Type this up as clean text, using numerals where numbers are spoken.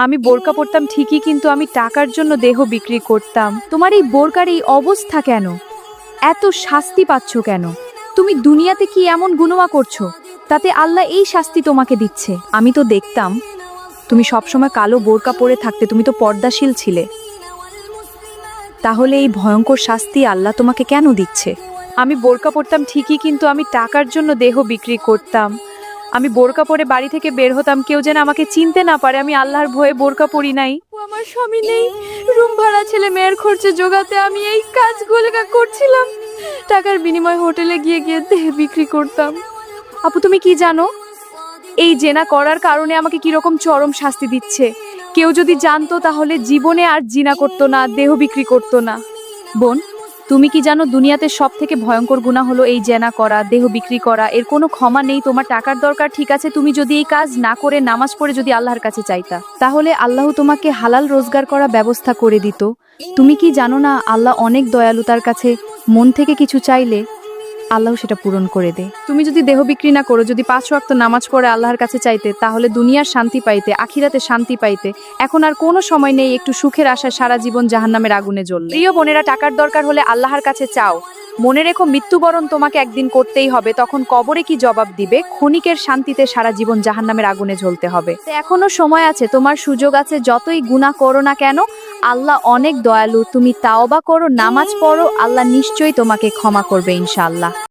আমি বোরকা পরতাম ঠিকই, কিন্তু আমি টাকার জন্য দেহ বিক্রি করতাম। তোমার এই বোরকার এই অবস্থা কেন? এত শাস্তি পাচ্ছ কেন? তুমি দুনিয়াতে কি এমন গুনাহ করছো তাতে আল্লাহ এই শাস্তি তোমাকে দিচ্ছে? আমি তো দেখতাম তুমি সবসময় কালো বোরকা পরে থাকতে, তুমি তো পর্দাশীল ছিলে। তাহলে এই ভয়ঙ্কর শাস্তি আল্লাহ তোমাকে কেন দিচ্ছে? আমি বোরকা পরতাম ঠিকই, কিন্তু আমি টাকার জন্য দেহ বিক্রি করতাম। আমি বোরকা পরে বাড়ি থেকে বের হতাম, কেউ যেন আমাকে চিনতে না পারে। আমি আল্লাহর ভয়ে বোরকা পরি নাই। আমার স্বামী নেই, রুম ভাড়া, ছেলে মেয়ের খরচে জোগাতে আমি এই কাজগুলো করছিলাম। টাকার বিনিময়ে হোটেলে গিয়ে গিয়ে দেহ বিক্রি করতাম। আপু, তুমি কি জানো এই জেনা করার কারণে আমাকে কিরকম চরম শাস্তি দিচ্ছে? কেউ যদি জানতো তাহলে জীবনে আর জিনা করতো না, দেহ বিক্রি করতো না। বোন, তুমি কি জানো দুনিয়াতে সব থেকে ভয়ঙ্কর গুনাহ হলো এই জেনা করা, দেহ বিক্রি করা। এর কোনো ক্ষমা নেই। তোমার টাকার দরকার, ঠিক আছে, তুমি যদি এই কাজ না করে নামাজ পড়ে যদি আল্লাহর কাছে চাইতা, তাহলে আল্লাহ তোমাকে হালাল রোজগার করা ব্যবস্থা করে দিত। তুমি কি জানো না আল্লাহ অনেক দয়ালু, তার কাছে মন থেকে কিছু চাইলে আল্লাহ সেটা পূরণ করে দে। তুমি যদি দেহ বিক্রি না করো, যদি 5 ওয়াক্ত নামাজ পড়ে আল্লাহর কাছে চাইতে, তাহলে দুনিয়ার শান্তি পাইতে, আখিরাতে শান্তি পাইতে। এখন আর কোনো সময় নেই একটু সুখের আশায় সারা জীবন জাহান্নামের আগুনে জ্বললে। প্রিয় বোনেরা, টাকার দরকার হলে আল্লাহর কাছে চাও। মনে রেখো, মৃত্যুবরণ তোমাকে একদিন করতেই হবে। তখন কবরে কি জবাব দিবে? ক্ষণিকের শান্তিতে সারা জীবন জাহান্নামের আগুনে জ্বলতে হবে। এখনো সময় আছে, তোমার সুযোগ আছে। যতই গুনাহ করো না কেন, আল্লাহ অনেক দয়ালু। তুমি তাওবা করো, নামাজ পড়ো, আল্লাহ নিশ্চয়ই তোমাকে ক্ষমা করবে ইনশাআল্লাহ।